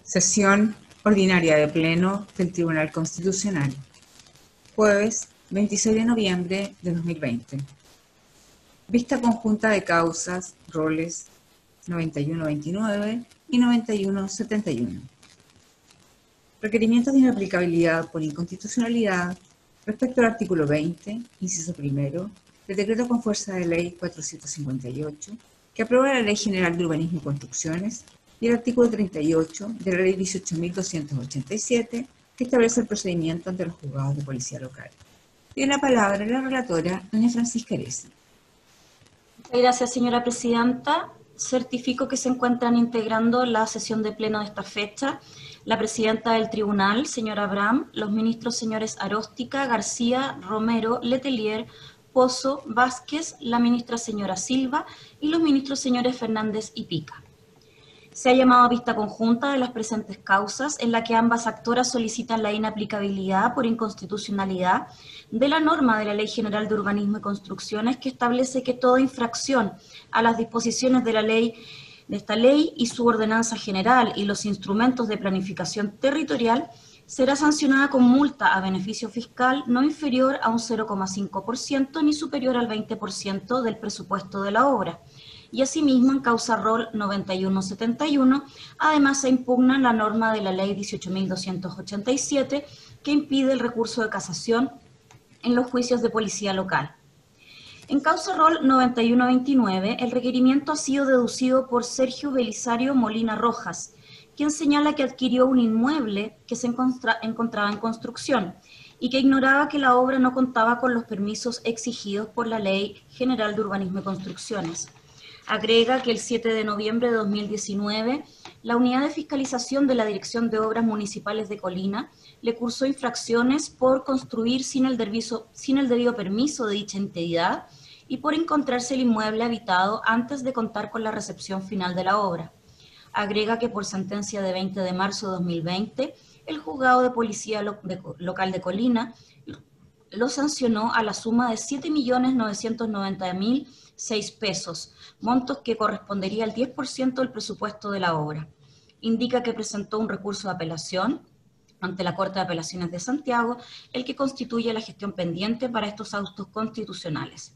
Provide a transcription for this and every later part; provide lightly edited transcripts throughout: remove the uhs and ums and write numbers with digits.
Sesión ordinaria de Pleno del Tribunal Constitucional. Jueves 26 de noviembre de 2020. Vista conjunta de causas, roles 9129 y 9171. Requerimientos de inaplicabilidad por inconstitucionalidad respecto al artículo 20, inciso primero, del decreto con fuerza de ley 458, que aprueba la Ley General de Urbanismo y Construcciones, y el artículo 38 de la Ley 18.287, que establece el procedimiento ante los juzgados de policía local. Tiene la palabra la relatora, doña Francisca Aresi. Muchas gracias, señora presidenta. Certifico que se encuentran integrando la sesión de pleno de esta fecha la presidenta del tribunal, señora Abram, los ministros señores Aróstica, García, Romero, Letelier, Pozo, Vázquez, la ministra señora Silva y los ministros señores Fernández y Pica. Se ha llamado a vista conjunta de las presentes causas en la que ambas actoras solicitan la inaplicabilidad por inconstitucionalidad de la norma de la Ley General de Urbanismo y Construcciones que establece que toda infracción a las disposiciones de esta ley y su ordenanza general y los instrumentos de planificación territorial será sancionada con multa a beneficio fiscal no inferior a un 0,5% ni superior al 20% del presupuesto de la obra. Y asimismo, en causa rol 9171, además se impugna la norma de la Ley 18.287 que impide el recurso de casación en los juicios de policía local. En causa rol 9129, el requerimiento ha sido deducido por Sergio Belisario Molina Rojas, quien señala que adquirió un inmueble que se encontraba en construcción y que ignoraba que la obra no contaba con los permisos exigidos por la Ley General de Urbanismo y Construcciones. Agrega que el 7 de noviembre de 2019, la Unidad de Fiscalización de la Dirección de Obras Municipales de Colina le cursó infracciones por construir sin el debido permiso de dicha entidad y por encontrarse el inmueble habitado antes de contar con la recepción final de la obra. Agrega que por sentencia de 20 de marzo de 2020, el juzgado de policía local de Colina lo sancionó a la suma de 7.990.006 pesos, montos que correspondería al 10% del presupuesto de la obra. Indica que presentó un recurso de apelación ante la Corte de Apelaciones de Santiago, el que constituye la gestión pendiente para estos autos constitucionales.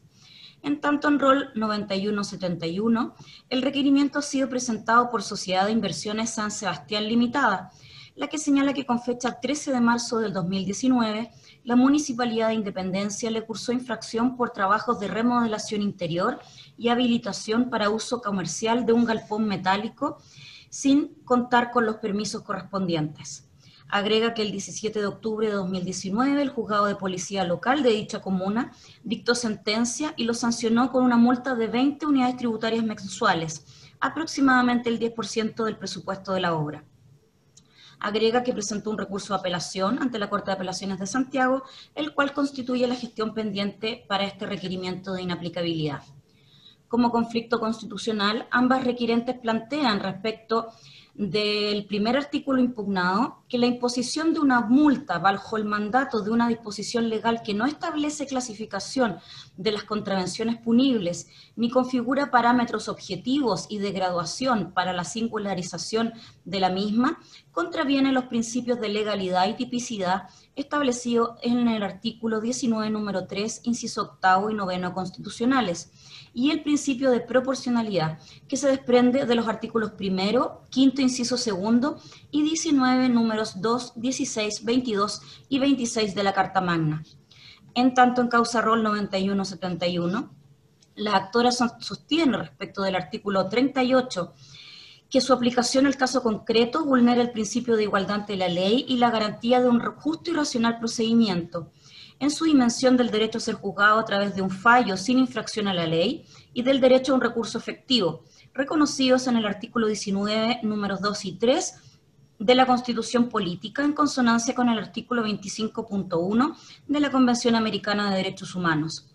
En tanto, en rol 9171, el requerimiento ha sido presentado por Sociedad de Inversiones San Sebastián Limitada, la que señala que con fecha 13 de marzo del 2019, la Municipalidad de Independencia le cursó infracción por trabajos de remodelación interior y habilitación para uso comercial de un galpón metálico sin contar con los permisos correspondientes. Agrega que el 17 de octubre de 2019 el juzgado de policía local de dicha comuna dictó sentencia y lo sancionó con una multa de 20 unidades tributarias mensuales, aproximadamente el 10% del presupuesto de la obra. Agrega que presentó un recurso de apelación ante la Corte de Apelaciones de Santiago, el cual constituye la gestión pendiente para este requerimiento de inaplicabilidad. Como conflicto constitucional, ambas requirentes plantean respecto del primer artículo impugnado que la imposición de una multa bajo el mandato de una disposición legal que no establece clasificación de las contravenciones punibles ni configura parámetros objetivos y de graduación para la singularización de la misma, contraviene los principios de legalidad y tipicidad establecidos en el artículo 19, número 3, inciso 8 y 9 constitucionales, y el principio de proporcionalidad, que se desprende de los artículos 1, 5, inciso 2 y 19, números 2, 16, 22 y 26 de la Carta Magna. En tanto, en causa rol 9171, las actoras sostienen respecto del artículo 38 que su aplicación al caso concreto vulnera el principio de igualdad ante la ley y la garantía de un justo y racional procedimiento, en su dimensión del derecho a ser juzgado a través de un fallo sin infracción a la ley y del derecho a un recurso efectivo, reconocidos en el artículo 19, números 2 y 3 de la Constitución Política, en consonancia con el artículo 25.1 de la Convención Americana de Derechos Humanos.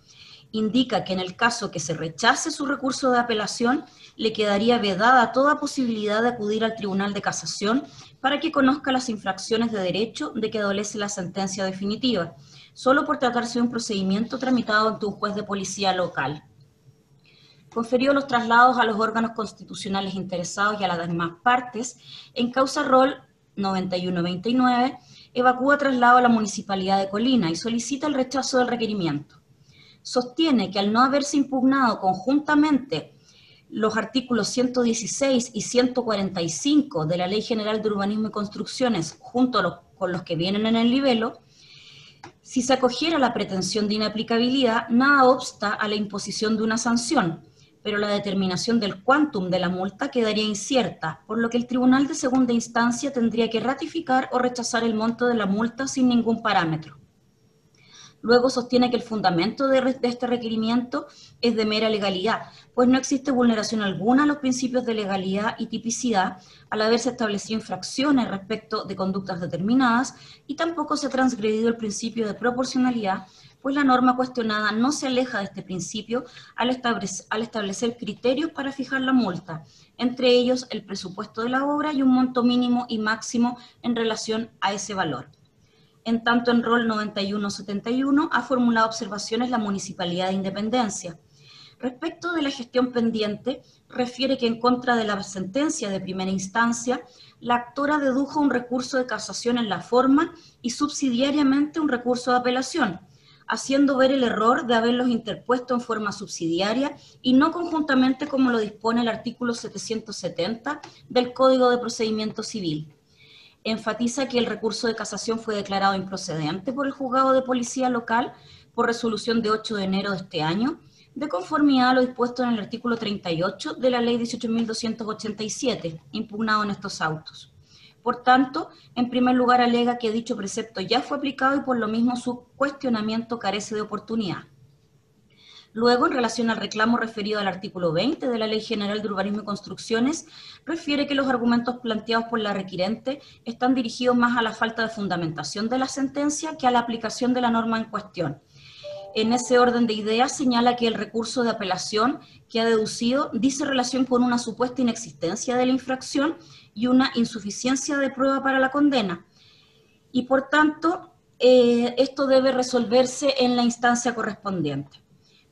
Indica que en el caso que se rechace su recurso de apelación, le quedaría vedada toda posibilidad de acudir al Tribunal de Casación para que conozca las infracciones de derecho de que adolece la sentencia definitiva, solo por tratarse de un procedimiento tramitado ante un juez de policía local. conferió los traslados a los órganos constitucionales interesados y a las demás partes, en causa rol 9129 evacúa traslado a la Municipalidad de Colina y solicita el rechazo del requerimiento. Sostiene que al no haberse impugnado conjuntamente los artículos 116 y 145 de la Ley General de Urbanismo y Construcciones junto con los que vienen en el libelo, si se acogiera la pretensión de inaplicabilidad, nada obsta a la imposición de una sanción, pero la determinación del quantum de la multa quedaría incierta, por lo que el Tribunal de Segunda Instancia tendría que ratificar o rechazar el monto de la multa sin ningún parámetro. Luego sostiene que el fundamento de este requerimiento es de mera legalidad, pues no existe vulneración alguna a los principios de legalidad y tipicidad al haberse establecido infracciones respecto de conductas determinadas y tampoco se ha transgredido el principio de proporcionalidad, pues la norma cuestionada no se aleja de este principio al establecer criterios para fijar la multa, entre ellos el presupuesto de la obra y un monto mínimo y máximo en relación a ese valor. En tanto, en rol 9171 ha formulado observaciones la Municipalidad de Independencia. Respecto de la gestión pendiente, refiere que en contra de la sentencia de primera instancia, la actora dedujo un recurso de casación en la forma y subsidiariamente un recurso de apelación, haciendo ver el error de haberlos interpuesto en forma subsidiaria y no conjuntamente como lo dispone el artículo 770 del Código de Procedimiento Civil. Enfatiza que el recurso de casación fue declarado improcedente por el juzgado de policía local por resolución de 8 de enero de este año, de conformidad a lo dispuesto en el artículo 38 de la ley 18.287, impugnado en estos autos. Por tanto, en primer lugar alega que dicho precepto ya fue aplicado y por lo mismo su cuestionamiento carece de oportunidad. Luego, en relación al reclamo referido al artículo 20 de la Ley General de Urbanismo y Construcciones, refiere que los argumentos planteados por la requirente están dirigidos más a la falta de fundamentación de la sentencia que a la aplicación de la norma en cuestión. En ese orden de ideas señala que el recurso de apelación que ha deducido dice relación con una supuesta inexistencia de la infracción y una insuficiencia de prueba para la condena. Y por tanto, esto debe resolverse en la instancia correspondiente.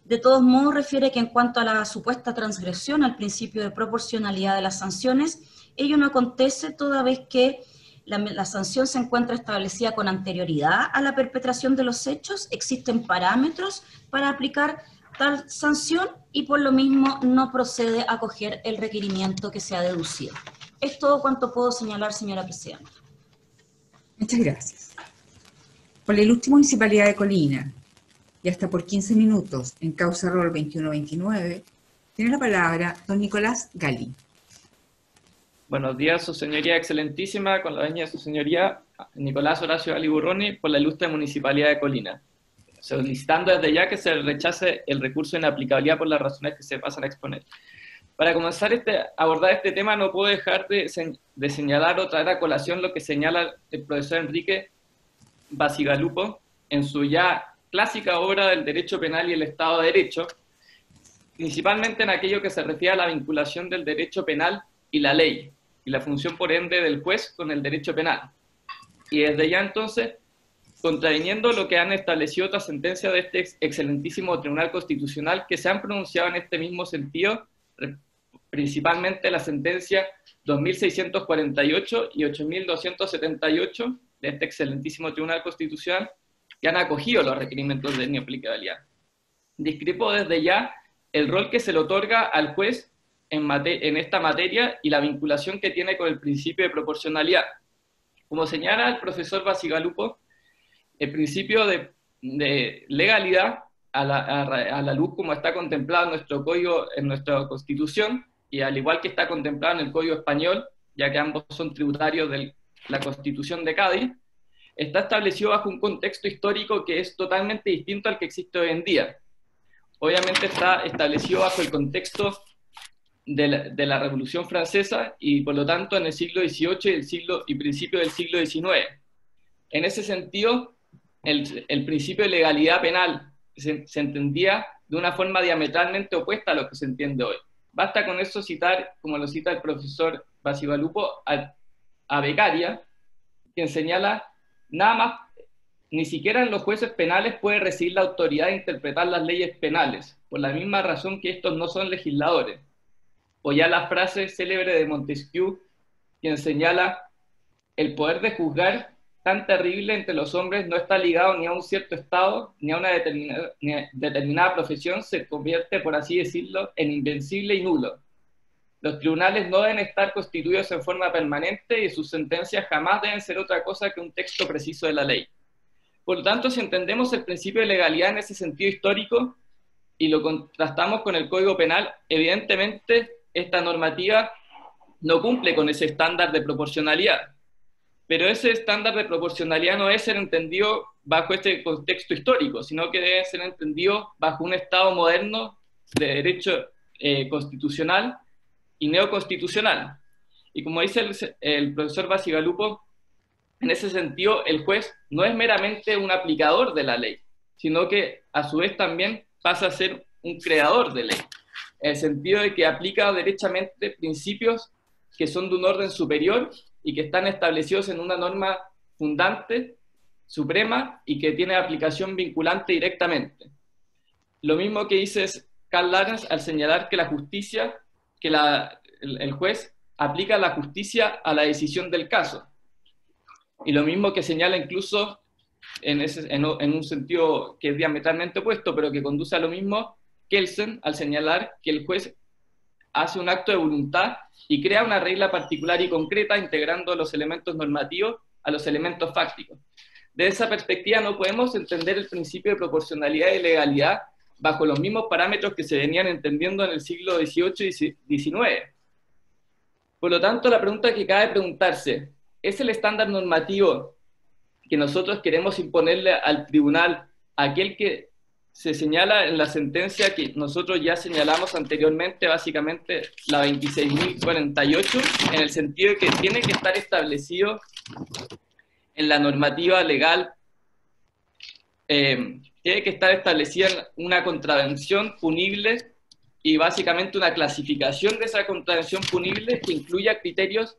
De todos modos, refiere que en cuanto a la supuesta transgresión al principio de proporcionalidad de las sanciones, ello no acontece toda vez que la sanción se encuentra establecida con anterioridad a la perpetración de los hechos, existen parámetros para aplicar tal sanción y por lo mismo no procede a acoger el requerimiento que se ha deducido. Es todo cuanto puedo señalar, señora Presidenta. Muchas gracias. Por la ilustre Municipalidad de Colina, y hasta por 15 minutos en causa rol 2129, tiene la palabra don Nicolás Gali. Buenos días, su señoría excelentísima, con la venia de su señoría Nicolás Horacio Gali Burroni, por la ilustre Municipalidad de Colina, solicitando desde ya que se rechace el recurso de inaplicabilidad por las razones que se pasan a exponer. Para comenzar a abordar este tema, no puedo dejar de señalar o traer a colación lo que señala el profesor Enrique Bacigalupo en su ya clásica obra del derecho penal y el Estado de Derecho, principalmente en aquello que se refiere a la vinculación del derecho penal y la ley, y la función por ende del juez con el derecho penal. Y desde ya entonces, contraviniendo lo que han establecido otras sentencias de este excelentísimo Tribunal Constitucional que se han pronunciado en este mismo sentido, principalmente la sentencia 2648 y 8278 de este excelentísimo Tribunal Constitucional, que han acogido los requerimientos de inaplicabilidad. Discrepo desde ya el rol que se le otorga al juez en esta materia y la vinculación que tiene con el principio de proporcionalidad. Como señala el profesor Bacigalupo, el principio de legalidad, a la luz como está contemplado en nuestro código, en nuestra Constitución, y al igual que está contemplado en el Código Español, ya que ambos son tributarios de la Constitución de Cádiz, está establecido bajo un contexto histórico que es totalmente distinto al que existe hoy en día. Obviamente está establecido bajo el contexto de la Revolución Francesa y por lo tanto en el siglo XVIII y principio del siglo XIX. En ese sentido, el principio de legalidad penal se entendía de una forma diametralmente opuesta a lo que se entiende hoy. Basta con eso citar, como lo cita el profesor Bacigalupo, a Beccaria, quien señala: nada más, ni siquiera en los jueces penales puede recibir la autoridad de interpretar las leyes penales, por la misma razón que estos no son legisladores. O ya la frase célebre de Montesquieu, quien señala: el poder de juzgar tan terrible entre los hombres no está ligado ni a un cierto estado, ni a una determinada profesión, se convierte, por así decirlo, en invencible y nulo. Los tribunales no deben estar constituidos en forma permanente y sus sentencias jamás deben ser otra cosa que un texto preciso de la ley. Por lo tanto, si entendemos el principio de legalidad en ese sentido histórico y lo contrastamos con el Código Penal, evidentemente esta normativa no cumple con ese estándar de proporcionalidad. Pero ese estándar de proporcionalidad no debe ser entendido bajo este contexto histórico, sino que debe ser entendido bajo un Estado moderno de derecho constitucional y neoconstitucional. Y como dice el profesor Bacigalupo, en ese sentido el juez no es meramente un aplicador de la ley, sino que a su vez también pasa a ser un creador de ley, en el sentido de que aplica derechamente principios que son de un orden superior y que están establecidos en una norma fundante, suprema, y que tiene aplicación vinculante directamente. Lo mismo que dice Karl Lawrence al señalar que la justicia, que el juez aplica la justicia a la decisión del caso. Y lo mismo que señala incluso en un sentido que es diametralmente opuesto, pero que conduce a lo mismo, Kelsen, al señalar que el juez hace un acto de voluntad y crea una regla particular y concreta integrando los elementos normativos a los elementos fácticos. De esa perspectiva no podemos entender el principio de proporcionalidad y legalidad bajo los mismos parámetros que se venían entendiendo en el siglo XVIII y XIX. Por lo tanto, la pregunta que cabe preguntarse, ¿es el estándar normativo que nosotros queremos imponerle al tribunal aquel que se señala en la sentencia que nosotros ya señalamos anteriormente, básicamente la 26.048, en el sentido de que tiene que estar establecido en la normativa legal, tiene que estar establecida una contravención punible y básicamente una clasificación de esa contravención punible que incluya criterios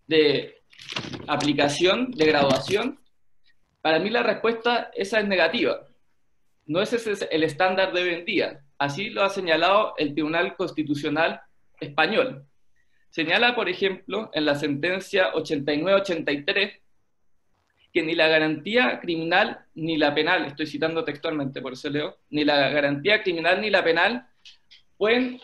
de aplicación, de graduación? Para mí la respuesta esa es negativa. No es ese el estándar de hoy en día. Así lo ha señalado el Tribunal Constitucional Español. Señala, por ejemplo, en la sentencia 89-83, que ni la garantía criminal ni la penal, estoy citando textualmente, por eso leo, ni la garantía criminal ni la penal pueden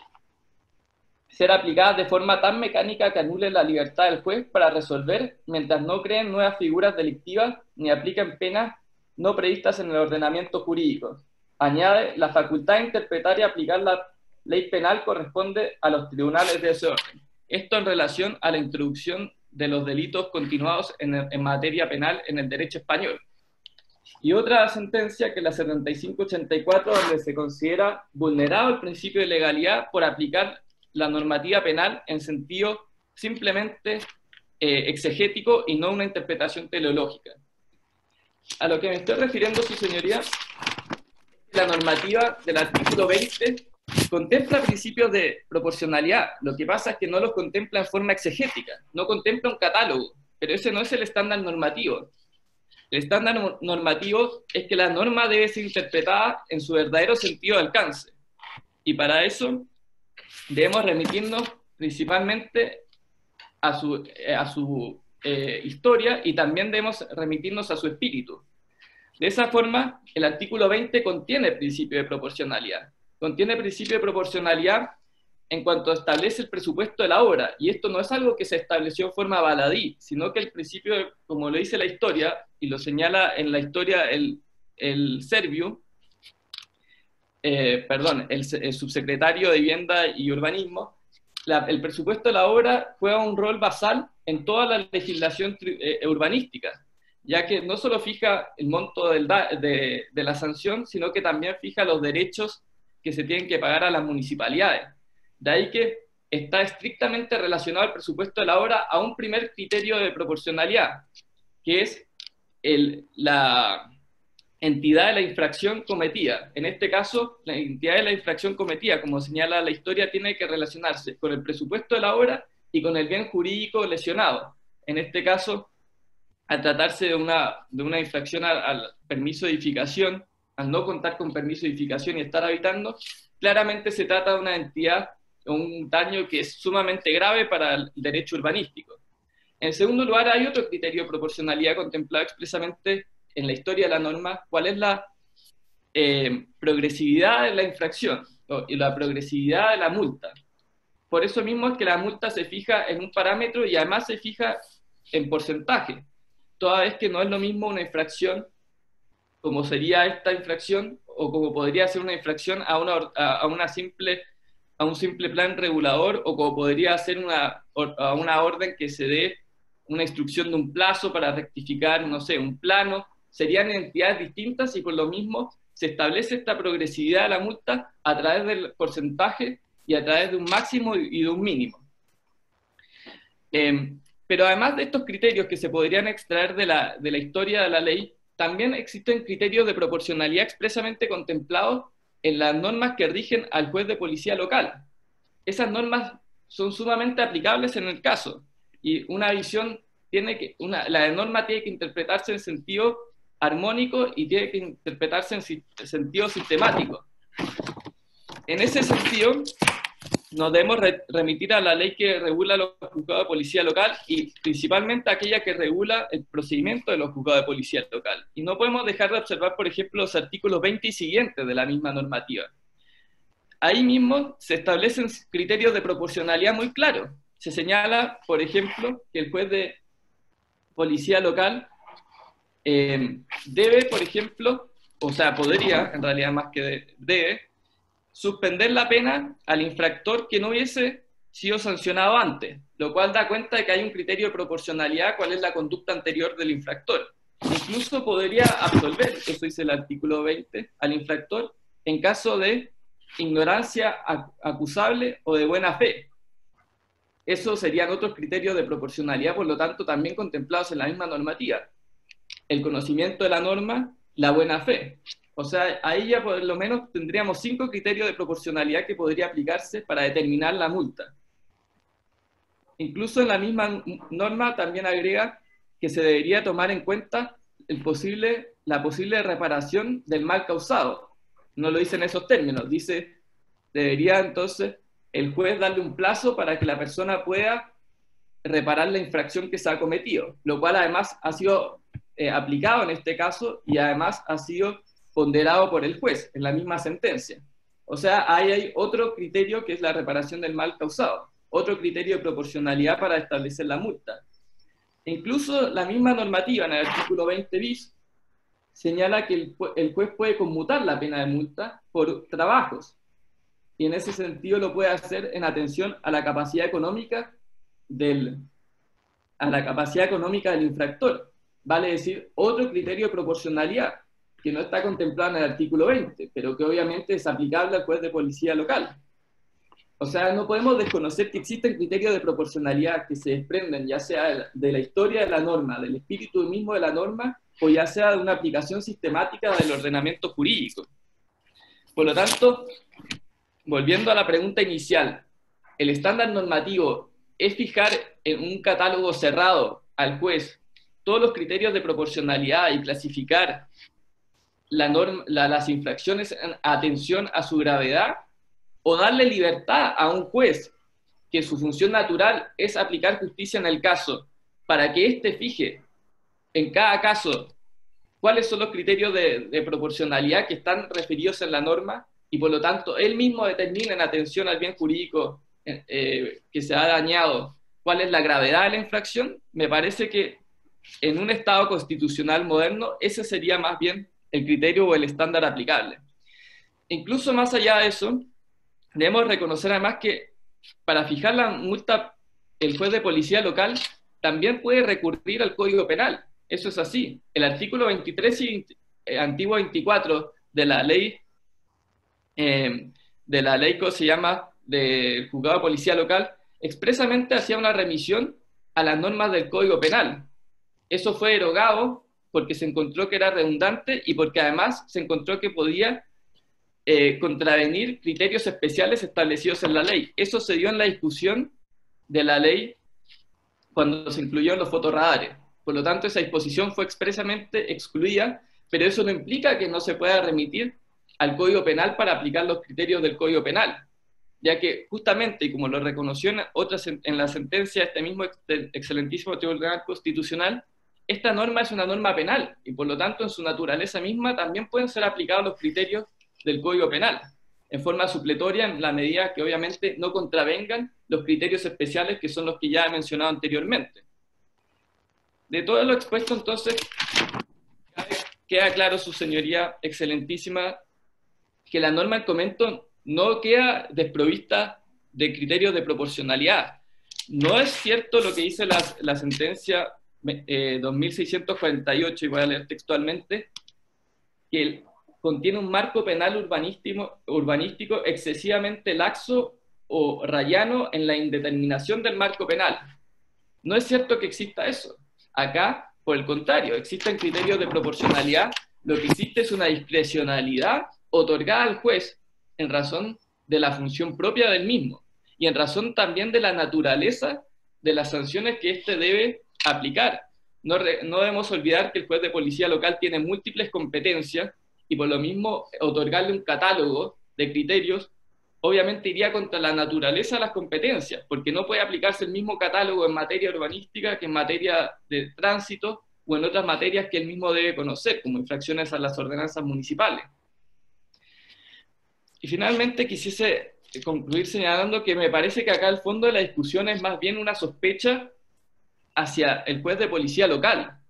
ser aplicadas de forma tan mecánica que anule la libertad del juez para resolver mientras no creen nuevas figuras delictivas ni apliquen penas no previstas en el ordenamiento jurídico. Añade, la facultad de interpretar y aplicar la ley penal corresponde a los tribunales de ese orden. Esto en relación a la introducción de los delitos continuados en materia penal en el derecho español. Y otra sentencia que es la 7584, donde se considera vulnerado el principio de legalidad por aplicar la normativa penal en sentido simplemente exegético y no una interpretación teleológica. A lo que me estoy refiriendo, su señoría, la normativa del artículo 20 contempla principios de proporcionalidad. Lo que pasa es que no los contempla en forma exegética, no contempla un catálogo, pero ese no es el estándar normativo. El estándar normativo es que la norma debe ser interpretada en su verdadero sentido de alcance. Y para eso debemos remitirnos principalmente a su historia y también debemos remitirnos a su espíritu. De esa forma, el artículo 20 contiene el principio de proporcionalidad. Contiene el principio de proporcionalidad en cuanto establece el presupuesto de la obra, y esto no es algo que se estableció en forma baladí, sino que el principio, como lo dice la historia, y lo señala en la historia el Serviu, el subsecretario de Vivienda y Urbanismo, el presupuesto de la obra juega un rol basal en toda la legislación urbanística, ya que no solo fija el monto de la sanción, sino que también fija los derechos que se tienen que pagar a las municipalidades. De ahí que está estrictamente relacionado el presupuesto de la obra a un primer criterio de proporcionalidad, que es la entidad de la infracción cometida. En este caso, la entidad de la infracción cometida, como señala la historia, tiene que relacionarse con el presupuesto de la obra y con el bien jurídico lesionado. En este caso, al tratarse de una infracción al permiso de edificación, al no contar con permiso de edificación y estar habitando, claramente se trata de una entidad, un daño que es sumamente grave para el derecho urbanístico. En segundo lugar, hay otro criterio de proporcionalidad contemplado expresamente en la historia de la norma, cuál es la progresividad de la infracción y la progresividad de la multa. Por eso mismo es que la multa se fija en un parámetro y además se fija en porcentaje, toda vez que no es lo mismo una infracción como sería esta infracción o como podría ser una infracción a un simple plan regulador, o como podría ser a una orden que se dé una instrucción de un plazo para rectificar, no sé, un plano. Serían entidades distintas y por lo mismo se establece esta progresividad de la multa a través del porcentaje y a través de un máximo y de un mínimo. Pero además de estos criterios que se podrían extraer de la historia de la ley, también existen criterios de proporcionalidad expresamente contemplados en las normas que rigen al juez de policía local. Esas normas son sumamente aplicables en el caso, y una visión la norma tiene que interpretarse en sentido armónico y tiene que interpretarse en sentido sistemático. En ese sentido, nos debemos remitir a la ley que regula los juzgados de policía local y principalmente aquella que regula el procedimiento de los juzgados de policía local. Y no podemos dejar de observar, por ejemplo, los artículos 20 y siguientes de la misma normativa. Ahí mismo se establecen criterios de proporcionalidad muy claros. Se señala, por ejemplo, que el juez de policía local debe, por ejemplo, o sea, podría, en realidad más que debe, suspender la pena al infractor que no hubiese sido sancionado antes, lo cual da cuenta de que hay un criterio de proporcionalidad, cuál es la conducta anterior del infractor. Incluso podría absolver, eso dice el artículo 20, al infractor en caso de ignorancia acusable o de buena fe. Esos serían otros criterios de proporcionalidad, por lo tanto, también contemplados en la misma normativa. El conocimiento de la norma, la buena fe. O sea, ahí ya por lo menos tendríamos 5 criterios de proporcionalidad que podría aplicarse para determinar la multa. Incluso en la misma norma también agrega que se debería tomar en cuenta la posible reparación del mal causado. No lo dice en esos términos, dice, debería entonces el juez darle un plazo para que la persona pueda reparar la infracción que se ha cometido, lo cual además ha sido aplicado en este caso y además ha sido ponderado por el juez en la misma sentencia. O sea, ahí hay otro criterio que es la reparación del mal causado, otro criterio de proporcionalidad para establecer la multa. Incluso la misma normativa en el artículo 20 bis señala que el juez puede conmutar la pena de multa por trabajos, y en ese sentido lo puede hacer en atención a la capacidad económica del infractor. Vale decir, otro criterio de proporcionalidad que no está contemplado en el artículo 20, pero que obviamente es aplicable al juez de policía local. O sea, no podemos desconocer que existen criterios de proporcionalidad que se desprenden ya sea de la historia de la norma, del espíritu mismo de la norma, o ya sea de una aplicación sistemática del ordenamiento jurídico. Por lo tanto, volviendo a la pregunta inicial, ¿el estándar normativo es fijar en un catálogo cerrado al juez todos los criterios de proporcionalidad y clasificar las infracciones en atención a su gravedad, o darle libertad a un juez que su función natural es aplicar justicia en el caso, para que éste fije en cada caso cuáles son los criterios de proporcionalidad que están referidos en la norma, y por lo tanto él mismo determina en atención al bien jurídico que se ha dañado cuál es la gravedad de la infracción? Me parece que en un Estado constitucional moderno ese sería más bien el criterio o el estándar aplicable. Incluso más allá de eso, debemos reconocer además que para fijar la multa, el juez de policía local también puede recurrir al Código Penal. Eso es así. El artículo 23 y antiguo 24 de la ley, que se llama del juzgado de policía local, expresamente hacía una remisión a las normas del Código Penal. Eso fue derogado porque se encontró que era redundante y porque además se encontró que podía contravenir criterios especiales establecidos en la ley. Eso se dio en la discusión de la ley cuando se incluyeron los fotorradares. Por lo tanto, esa disposición fue expresamente excluida, pero eso no implica que no se pueda remitir al Código Penal para aplicar los criterios del Código Penal. ya que justamente, y como lo reconoció en la sentencia de este mismo excelentísimo Tribunal Constitucional, esta norma es una norma penal, y por lo tanto en su naturaleza misma también pueden ser aplicados los criterios del Código Penal, en forma supletoria en la medida que obviamente no contravengan los criterios especiales que son los que ya he mencionado anteriormente. De todo lo expuesto, entonces, queda claro, su señoría excelentísima, que la norma en comento no queda desprovista de criterios de proporcionalidad. No es cierto lo que dice la sentencia 2648, y voy a leer textualmente, que contiene un marco penal urbanístico excesivamente laxo o rayano en la indeterminación del marco penal. No es cierto que exista eso. Acá, por el contrario, existen criterios de proporcionalidad. Lo que existe es una discrecionalidad otorgada al juez en razón de la función propia del mismo y en razón también de la naturaleza de las sanciones que éste debe aplicar. No debemos olvidar que el juez de policía local tiene múltiples competencias y por lo mismo otorgarle un catálogo de criterios obviamente iría contra la naturaleza de las competencias, porque no puede aplicarse el mismo catálogo en materia urbanística que en materia de tránsito o en otras materias que él mismo debe conocer, como infracciones a las ordenanzas municipales. Y finalmente quisiese concluir señalando que me parece que acá el fondo de la discusión es más bien una sospecha hacia el juez de policía local,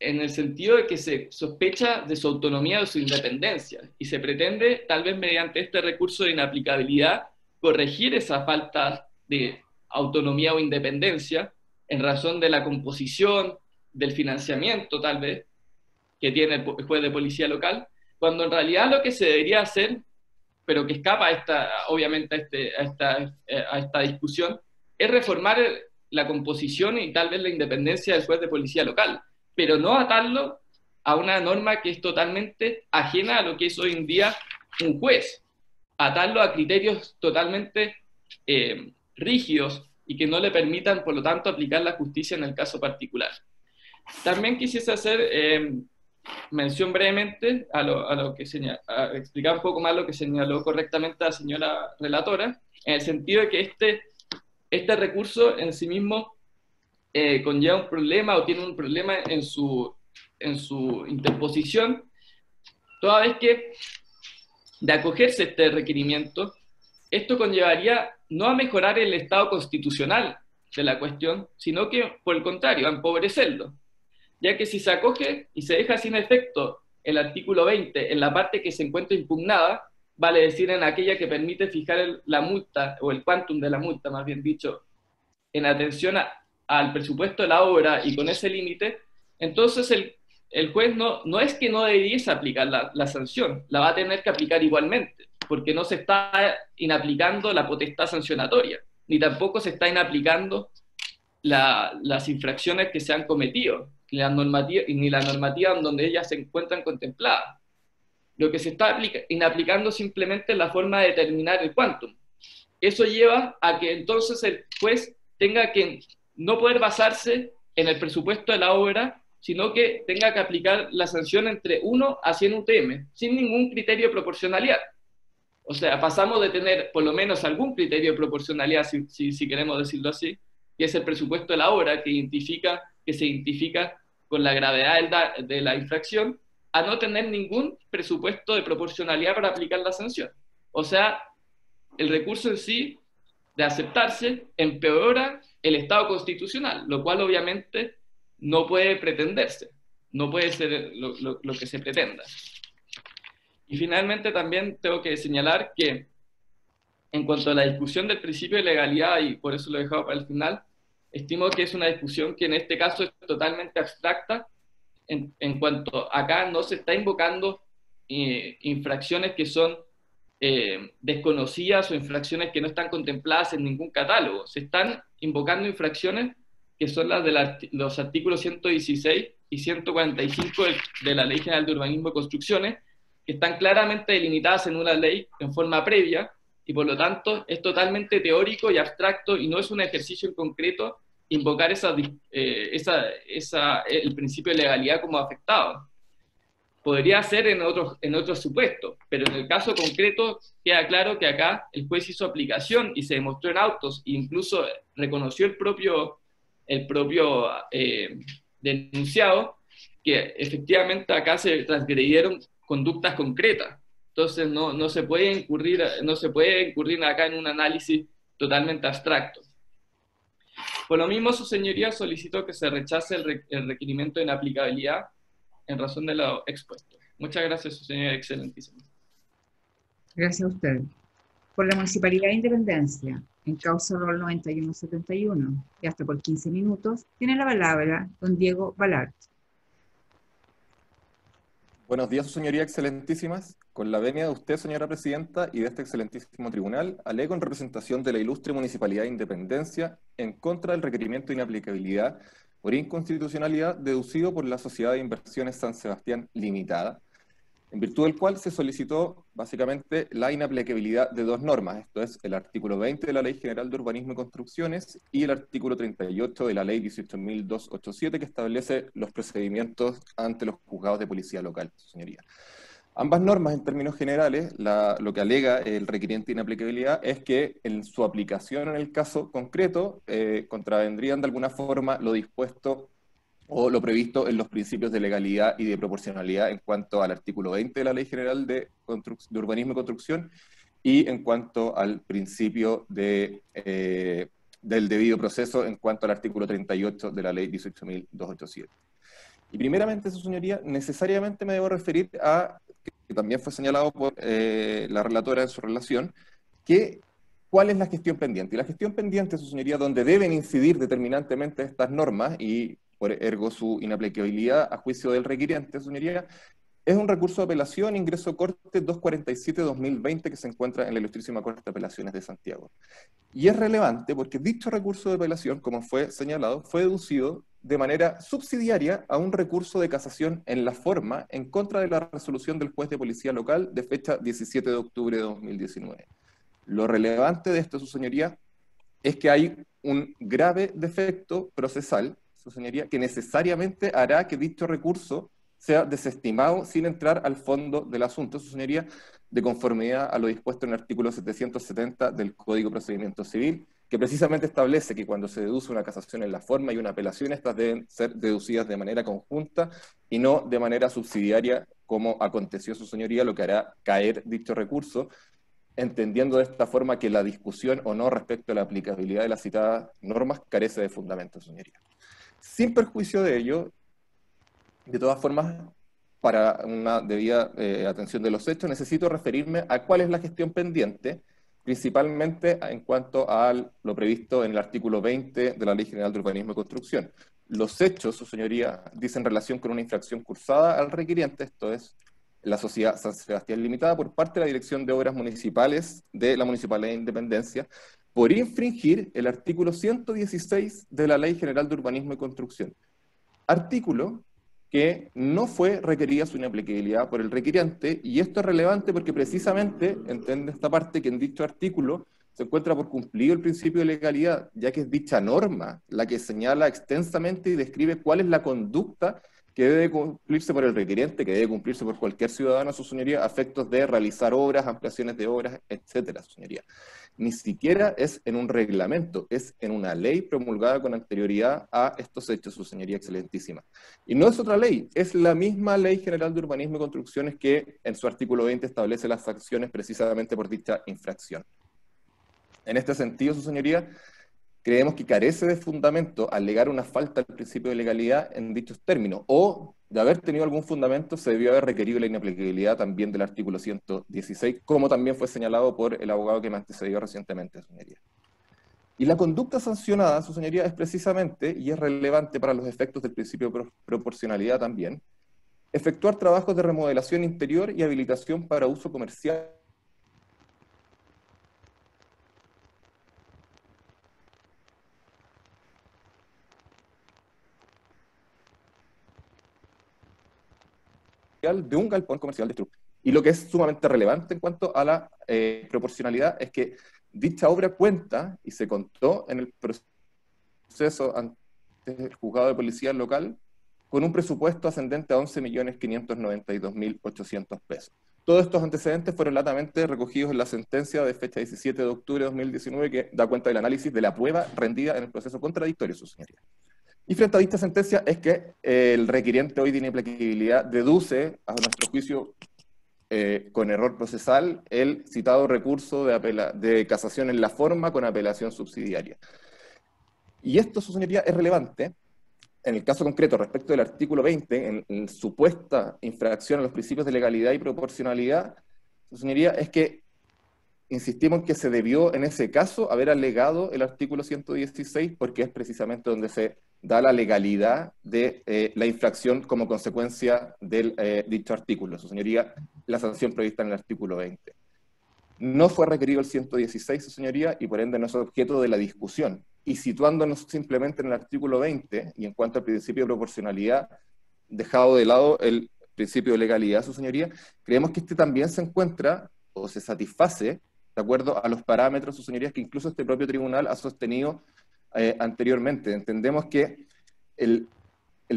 en el sentido de que se sospecha de su autonomía o de su independencia, y se pretende, tal vez mediante este recurso de inaplicabilidad, corregir esa falta de autonomía o independencia en razón de la composición, del financiamiento tal vez, que tiene el juez de policía local, cuando en realidad lo que se debería hacer, pero que escapa obviamente a esta discusión, es reformar la composición y tal vez la independencia del juez de policía local, pero no atarlo a una norma que es totalmente ajena a lo que es hoy en día un juez, atarlo a criterios totalmente rígidos y que no le permitan, por lo tanto, aplicar la justicia en el caso particular. También quisiese hacer mención brevemente a explicar un poco más lo que señaló correctamente la señora relatora, en el sentido de que este recurso en sí mismo conlleva un problema o tiene un problema en su interposición, toda vez que de acogerse este requerimiento, esto conllevaría no a mejorar el estado constitucional de la cuestión, sino que, por el contrario, a empobrecerlo, ya que si se acoge y se deja sin efecto el artículo 20 en la parte que se encuentra impugnada, vale decir en aquella que permite fijar la multa, o el quantum de la multa, más bien dicho, en atención al presupuesto de la obra y con ese límite, entonces el juez no es que no debiese aplicar la sanción, la va a tener que aplicar igualmente, porque no se está inaplicando la potestad sancionatoria, ni tampoco se está inaplicando las infracciones que se han cometido, ni la normativa en donde ellas se encuentran contempladas. Lo que se está inaplicando simplemente es la forma de determinar el quantum. Eso lleva a que entonces el juez tenga que no poder basarse en el presupuesto de la obra, sino que tenga que aplicar la sanción entre 1 a 100 UTM, sin ningún criterio de proporcionalidad. O sea, pasamos de tener por lo menos algún criterio de proporcionalidad, si queremos decirlo así, que es el presupuesto de la obra, que se identifica con la gravedad de la infracción, a no tener ningún presupuesto de proporcionalidad para aplicar la sanción. O sea, el recurso en sí, de aceptarse, empeora el Estado constitucional, lo cual obviamente no puede pretenderse, no puede ser lo que se pretenda. Y finalmente también tengo que señalar que en cuanto a la discusión del principio de legalidad, y por eso lo he dejado para el final, estimo que es una discusión que en este caso es totalmente abstracta, en cuanto acá no se está invocando infracciones que son desconocidas o infracciones que no están contempladas en ningún catálogo. Se están invocando infracciones que son las de los artículos 116 y 145 de la Ley General de Urbanismo y Construcciones, que están claramente delimitadas en una ley en forma previa, y por lo tanto es totalmente teórico y abstracto, y no es un ejercicio en concreto invocar el principio de legalidad como afectado. podría ser en otros supuestos, pero en el caso concreto queda claro que acá el juez hizo aplicación y se demostró en autos, e incluso reconoció el propio denunciado, que efectivamente acá se transgredieron conductas concretas. Entonces no se puede incurrir acá en un análisis totalmente abstracto. Por lo mismo, su señoría solicitó que se rechace el requerimiento de inaplicabilidad en razón de lo expuesto. Muchas gracias, su señoría excelentísima. Gracias a usted. Por la Municipalidad de Independencia, en causa rol 9171, y hasta por 15 minutos, tiene la palabra don Diego Balart. Buenos días, su señoría excelentísimas. Con la venia de usted, señora presidenta, y de este excelentísimo tribunal, alego en representación de la ilustre Municipalidad de Independencia en contra del requerimiento de inaplicabilidad por inconstitucionalidad deducido por la Sociedad de Inversiones San Sebastián Limitada, en virtud del cual se solicitó básicamente la inaplicabilidad de dos normas, esto es el artículo 20 de la Ley General de Urbanismo y Construcciones y el artículo 38 de la Ley 18.287 que establece los procedimientos ante los juzgados de policía local, su señoría. Ambas normas, en términos generales, lo que alega el requerimiento de inaplicabilidad es que en su aplicación en el caso concreto contravendrían de alguna forma lo dispuesto o lo previsto en los principios de legalidad y de proporcionalidad en cuanto al artículo 20 de la Ley General de Urbanismo y Construcción y en cuanto al principio del debido proceso en cuanto al artículo 38 de la Ley 18.287. Y primeramente, su señoría, necesariamente me debo referir a, que también fue señalado por la relatora en su relación, que ¿cuál es la gestión pendiente? Y la gestión pendiente, su señoría, donde deben incidir determinantemente estas normas y por ergo su inaplicabilidad a juicio del requiriente, señoría, es un recurso de apelación, ingreso corte 247-2020 que se encuentra en la Ilustrísima Corte de Apelaciones de Santiago. Y es relevante porque dicho recurso de apelación, como fue señalado, fue deducido de manera subsidiaria a un recurso de casación en la forma en contra de la resolución del juez de policía local de fecha 17 de octubre de 2019. Lo relevante de esto, su señoría, es que hay un grave defecto procesal, su señoría, que necesariamente hará que dicho recurso sea desestimado sin entrar al fondo del asunto, su señoría, de conformidad a lo dispuesto en el artículo 770 del Código de Procedimiento Civil, que precisamente establece que cuando se deduce una casación en la forma y una apelación, estas deben ser deducidas de manera conjunta y no de manera subsidiaria, como aconteció, su señoría, lo que hará caer dicho recurso, entendiendo de esta forma que la discusión o no respecto a la aplicabilidad de las citadas normas carece de fundamento, señoría. Sin perjuicio de ello, de todas formas, para una debida atención de los hechos, necesito referirme a cuál es la gestión pendiente, principalmente en cuanto a lo previsto en el artículo 20 de la Ley General de Urbanismo y Construcción. Los hechos, su señoría, dicen relación con una infracción cursada al requiriente, esto es, la Sociedad San Sebastián Limitada, por parte de la Dirección de Obras Municipales de la Municipalidad de Independencia, por infringir el artículo 116 de la Ley General de Urbanismo y Construcción. Artículo que no fue requerida su inaplicabilidad por el requiriente, y esto es relevante porque precisamente entiende esta parte que en dicho artículo se encuentra por cumplido el principio de legalidad, ya que es dicha norma la que señala extensamente y describe cuál es la conducta que debe cumplirse por el requiriente, que debe cumplirse por cualquier ciudadano, su señoría, a efectos de realizar obras, ampliaciones de obras, etcétera, su señoría. Ni siquiera es en un reglamento, es en una ley promulgada con anterioridad a estos hechos, su señoría excelentísima. Y no es otra ley, es la misma Ley General de Urbanismo y Construcciones que en su artículo 20 establece las sanciones precisamente por dicha infracción. En este sentido, su señoría, creemos que carece de fundamento alegar una falta al principio de legalidad en dichos términos, o de haber tenido algún fundamento se debió haber requerido la inaplicabilidad también del artículo 116, como también fue señalado por el abogado que me antecedió recientemente, señoría. Y la conducta sancionada, su señoría, es precisamente, y es relevante para los efectos del principio de proporcionalidad también, efectuar trabajos de remodelación interior y habilitación para uso comercial de un galpón comercial de Truk. Y lo que es sumamente relevante en cuanto a la proporcionalidad es que dicha obra cuenta, y se contó en el proceso ante el juzgado de policía local, con un presupuesto ascendente a 11.592.800 pesos. Todos estos antecedentes fueron latamente recogidos en la sentencia de fecha 17 de octubre de 2019 que da cuenta del análisis de la prueba rendida en el proceso contradictorio, su señoría. Y frente a esta sentencia es que el requiriente hoy de inapplicabilidad deduce, a nuestro juicio, con error procesal, el citado recurso de casación en la forma con apelación subsidiaria. Y esto, su señoría, es relevante en el caso concreto respecto del artículo 20, en supuesta infracción a los principios de legalidad y proporcionalidad, su señoría, es que insistimos que se debió en ese caso haber alegado el artículo 116 porque es precisamente donde se da la legalidad de la infracción como consecuencia del dicho artículo. Su señoría, la sanción prevista en el artículo 20. No fue requerido el 116, su señoría, y por ende no es objeto de la discusión. Y situándonos simplemente en el artículo 20, y en cuanto al principio de proporcionalidad, dejado de lado el principio de legalidad, su señoría, creemos que este también se encuentra, o se satisface, de acuerdo a los parámetros, su señoría, que incluso este propio tribunal ha sostenido anteriormente. Entendemos que el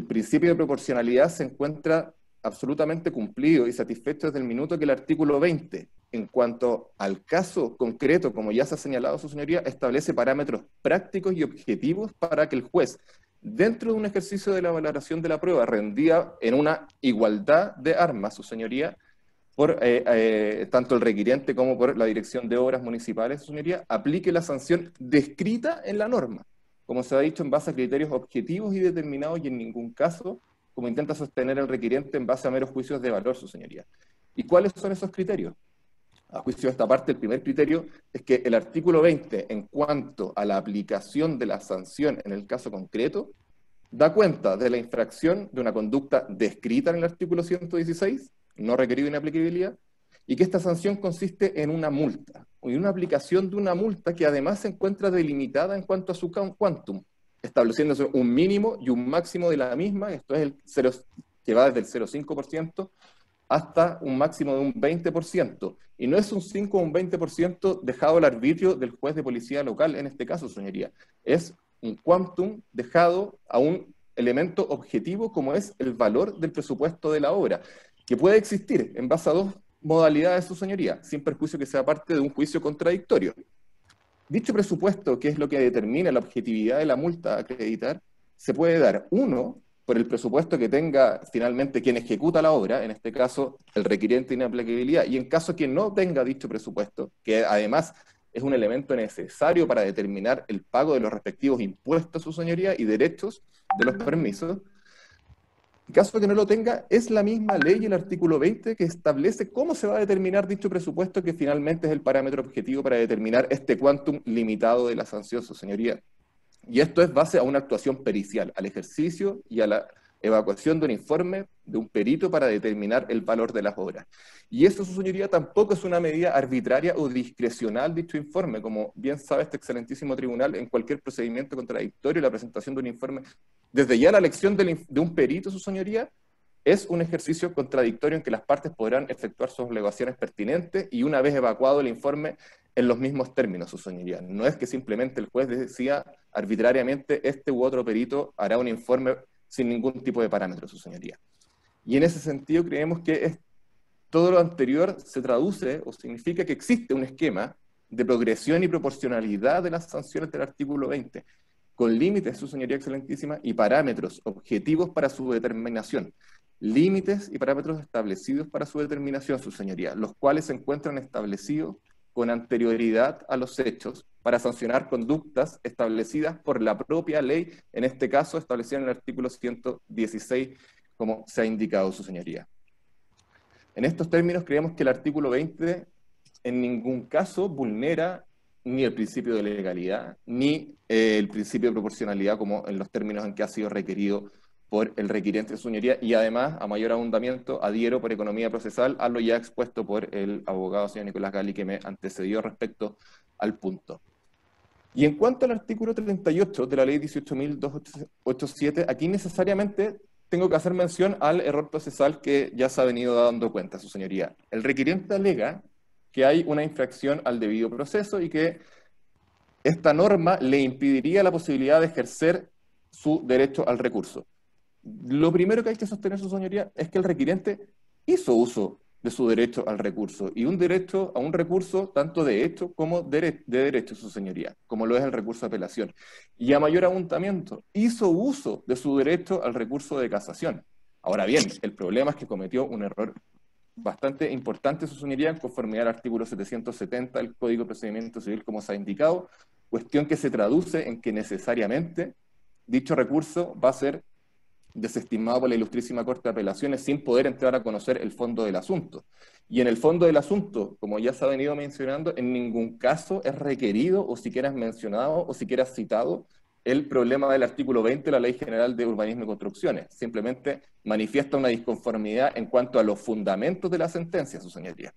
principio de proporcionalidad se encuentra absolutamente cumplido y satisfecho desde el minuto que el artículo 20, en cuanto al caso concreto, como ya se ha señalado, su señoría, establece parámetros prácticos y objetivos para que el juez, dentro de un ejercicio de la valoración de la prueba, rendida en una igualdad de armas, su señoría, por tanto el requiriente como por la Dirección de Obras Municipales, su señoría, aplique la sanción descrita en la norma, como se ha dicho, en base a criterios objetivos y determinados, y en ningún caso, como intenta sostener el requiriente, en base a meros juicios de valor, su señoría. ¿Y cuáles son esos criterios? A juicio de esta parte, el primer criterio es que el artículo 20, en cuanto a la aplicación de la sanción en el caso concreto, da cuenta de la infracción de una conducta descrita en el artículo 116, no requerido inaplicabilidad, y que esta sanción consiste en una multa, o en una aplicación de una multa que además se encuentra delimitada en cuanto a su quantum, estableciéndose un mínimo y un máximo de la misma, esto es que va desde el 0,5% hasta un máximo de un 20%, y no es un 5 o un 20% dejado al arbitrio del juez de policía local, en este caso, señoría, es un quantum dejado a un elemento objetivo como es el valor del presupuesto de la obra, que puede existir en base a dos modalidades, su señoría, sin perjuicio que sea parte de un juicio contradictorio. Dicho presupuesto, que es lo que determina la objetividad de la multa a acreditar, se puede dar, uno, por el presupuesto que tenga finalmente quien ejecuta la obra, en este caso el requiriente de inaplicabilidad, y en caso que no tenga dicho presupuesto, que además es un elemento necesario para determinar el pago de los respectivos impuestos, su señoría, y derechos de los permisos. En caso que no lo tenga, es la misma ley, el artículo 20, que establece cómo se va a determinar dicho presupuesto, que finalmente es el parámetro objetivo para determinar este quantum limitado de la sanción, su señoría. Y esto es base a una actuación pericial, al ejercicio y a la evacuación de un informe de un perito para determinar el valor de las obras. Y eso, su señoría, tampoco es una medida arbitraria o discrecional dicho informe, como bien sabe este excelentísimo tribunal, en cualquier procedimiento contradictorio, la presentación de un informe, desde ya la elección de un perito, su señoría, es un ejercicio contradictorio en que las partes podrán efectuar sus alegaciones pertinentes y una vez evacuado el informe en los mismos términos, su señoría. No es que simplemente el juez decía arbitrariamente este u otro perito hará un informe sin ningún tipo de parámetro, su señoría. Y en ese sentido creemos que todo lo anterior se traduce o significa que existe un esquema de progresión y proporcionalidad de las sanciones del artículo 20, con límites, su señoría excelentísima, y parámetros objetivos para su determinación. Límites y parámetros establecidos para su determinación, su señoría, los cuales se encuentran establecidos con anterioridad a los hechos para sancionar conductas establecidas por la propia ley, en este caso establecida en el artículo 116, como se ha indicado, su señoría. En estos términos creemos que el artículo 20 en ningún caso vulnera ni el principio de legalidad, ni el principio de proporcionalidad, como en los términos en que ha sido requerido por el requiriente de su señoría, y además, a mayor abundamiento, adhiero por economía procesal a lo ya expuesto por el abogado señor Nicolás Gali, que me antecedió respecto al punto. Y en cuanto al artículo 38 de la ley 18.287, aquí necesariamente tengo que hacer mención al error procesal que ya se ha venido dando cuenta, su señoría. El requiriente alega que hay una infracción al debido proceso y que esta norma le impediría la posibilidad de ejercer su derecho al recurso. Lo primero que hay que sostener, su señoría, es que el requiriente hizo uso de su derecho al recurso, y un derecho a un recurso tanto de hecho como de derecho, su señoría, como lo es el recurso de apelación. Y a mayor abundamiento, hizo uso de su derecho al recurso de casación. Ahora bien, el problema es que cometió un error bastante importante, su señoría, en conformidad al artículo 770 del Código de Procedimiento Civil, como se ha indicado, cuestión que se traduce en que necesariamente dicho recurso va a ser desestimado por la Ilustrísima Corte de Apelaciones sin poder entrar a conocer el fondo del asunto. Y en el fondo del asunto, como ya se ha venido mencionando, en ningún caso es requerido o siquiera es mencionado o siquiera es citado el problema del artículo 20 de la Ley General de Urbanismo y Construcciones. Simplemente manifiesta una disconformidad en cuanto a los fundamentos de la sentencia, su señoría.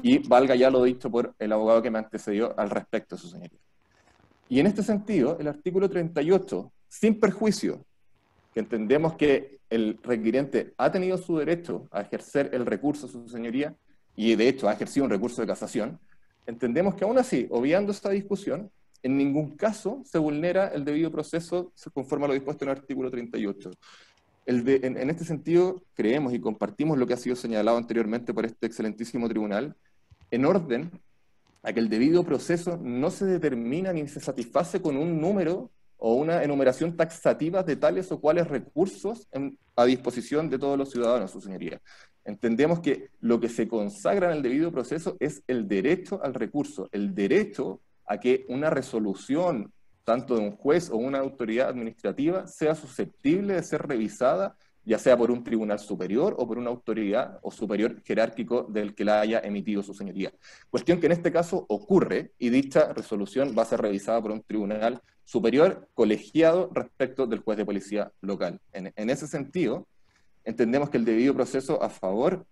Y valga ya lo dicho por el abogado que me antecedió al respecto, su señoría. Y en este sentido, el artículo 38, sin perjuicio, que entendemos que el requiriente ha tenido su derecho a ejercer el recurso, su señoría, y de hecho ha ejercido un recurso de casación, entendemos que aún así, obviando esta discusión, en ningún caso se vulnera el debido proceso conforme a lo dispuesto en el artículo 38. En este sentido, creemos y compartimos lo que ha sido señalado anteriormente por este excelentísimo tribunal, en orden a que el debido proceso no se determina ni se satisface con un número o una enumeración taxativa de tales o cuales recursos a disposición de todos los ciudadanos, su señoría. Entendemos que lo que se consagra en el debido proceso es el derecho al recurso, el derecho a que una resolución, tanto de un juez o una autoridad administrativa, sea susceptible de ser revisada, ya sea por un tribunal superior o por una autoridad o superior jerárquico del que la haya emitido su señoría. Cuestión que en este caso ocurre, y dicha resolución va a ser revisada por un tribunal superior colegiado respecto del juez de policía local. En ese sentido, entendemos que el debido proceso a favor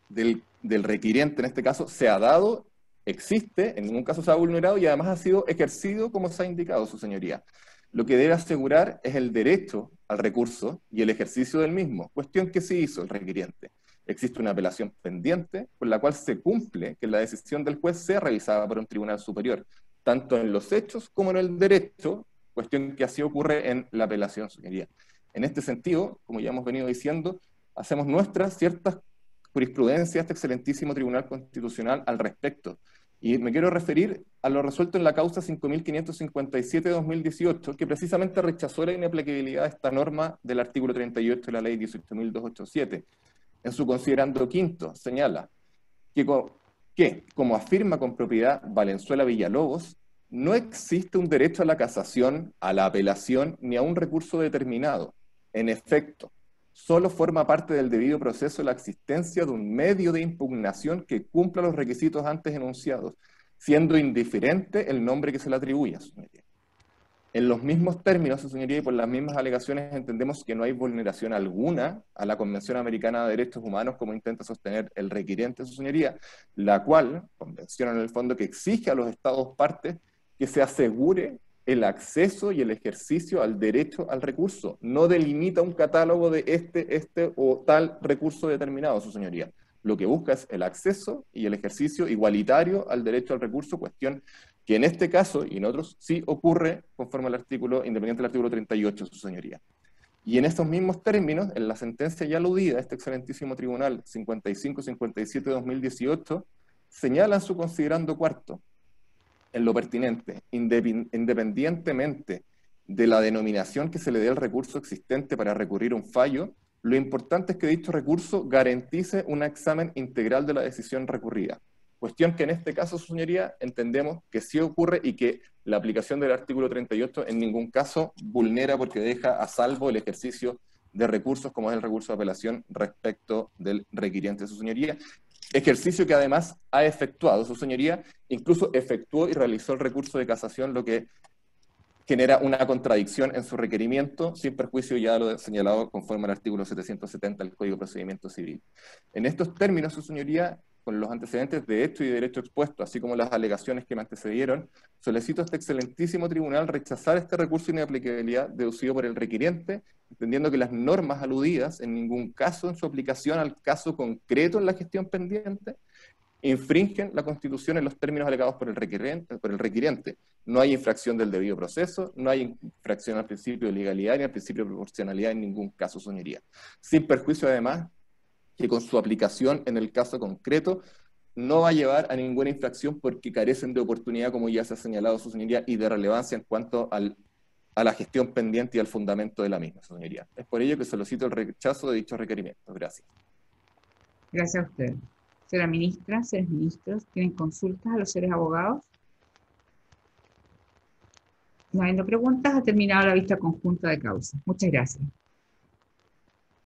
del requiriente, en este caso, se ha dado, existe, en ningún caso se ha vulnerado y además ha sido ejercido como se ha indicado, su señoría. Lo que debe asegurar es el derecho al recurso y el ejercicio del mismo, cuestión que sí hizo el requiriente. Existe una apelación pendiente por la cual se cumple que la decisión del juez sea revisada por un tribunal superior, tanto en los hechos como en el derecho, cuestión que así ocurre en la apelación, señoría. En este sentido, como ya hemos venido diciendo, hacemos nuestras ciertas jurisprudencias de este excelentísimo Tribunal Constitucional al respecto. Y me quiero referir a lo resuelto en la causa 5557 de 2018, que precisamente rechazó la inaplicabilidad de esta norma del artículo 38 de la ley 18.287. En su considerando quinto, señala que, como afirma con propiedad Valenzuela Villalobos, no existe un derecho a la casación, a la apelación, ni a un recurso determinado. En efecto, solo forma parte del debido proceso la existencia de un medio de impugnación que cumpla los requisitos antes enunciados, siendo indiferente el nombre que se le atribuye a su señoría. En los mismos términos, su señoría, y por las mismas alegaciones, entendemos que no hay vulneración alguna a la Convención Americana de Derechos Humanos, como intenta sostener el requiriente, su señoría, la cual, convención en el fondo que exige a los Estados partes que se asegure el acceso y el ejercicio al derecho al recurso. No delimita un catálogo de este o tal recurso determinado, su señoría. Lo que busca es el acceso y el ejercicio igualitario al derecho al recurso, cuestión que en este caso y en otros sí ocurre conforme al artículo, independiente del artículo 38, su señoría. Y en estos mismos términos, en la sentencia ya aludida, este excelentísimo tribunal 55-57 de 2018, señala en su considerando cuarto, en lo pertinente, independientemente de la denominación que se le dé al recurso existente para recurrir a un fallo, lo importante es que dicho recurso garantice un examen integral de la decisión recurrida. Cuestión que en este caso, su señoría, entendemos que sí ocurre y que la aplicación del artículo 38 en ningún caso vulnera porque deja a salvo el ejercicio de recursos como es el recurso de apelación respecto del requiriente de su señoría. Ejercicio que además ha efectuado su señoría, incluso efectuó y realizó el recurso de casación, lo que genera una contradicción en su requerimiento, sin perjuicio ya lo señalado conforme al artículo 770 del Código de Procedimiento Civil. En estos términos, su señoría, con los antecedentes de hecho y de derecho expuesto, así como las alegaciones que me antecedieron, solicito a este excelentísimo tribunal rechazar este recurso de inaplicabilidad deducido por el requiriente, entendiendo que las normas aludidas en ningún caso en su aplicación al caso concreto en la gestión pendiente infringen la Constitución en los términos alegados por el requiriente. No hay infracción del debido proceso, no hay infracción al principio de legalidad ni al principio de proporcionalidad en ningún caso, señoría. Sin perjuicio, además, que con su aplicación en el caso concreto no va a llevar a ninguna infracción porque carecen de oportunidad, como ya se ha señalado, su señoría, y de relevancia en cuanto a la gestión pendiente y al fundamento de la misma, señoría. Es por ello que solicito el rechazo de dichos requerimientos. Gracias. Gracias a usted. Señora ministra, señores ministros, ¿tienen consultas a los señores abogados? No habiendo preguntas, ha terminado la vista conjunta de causa. Muchas gracias.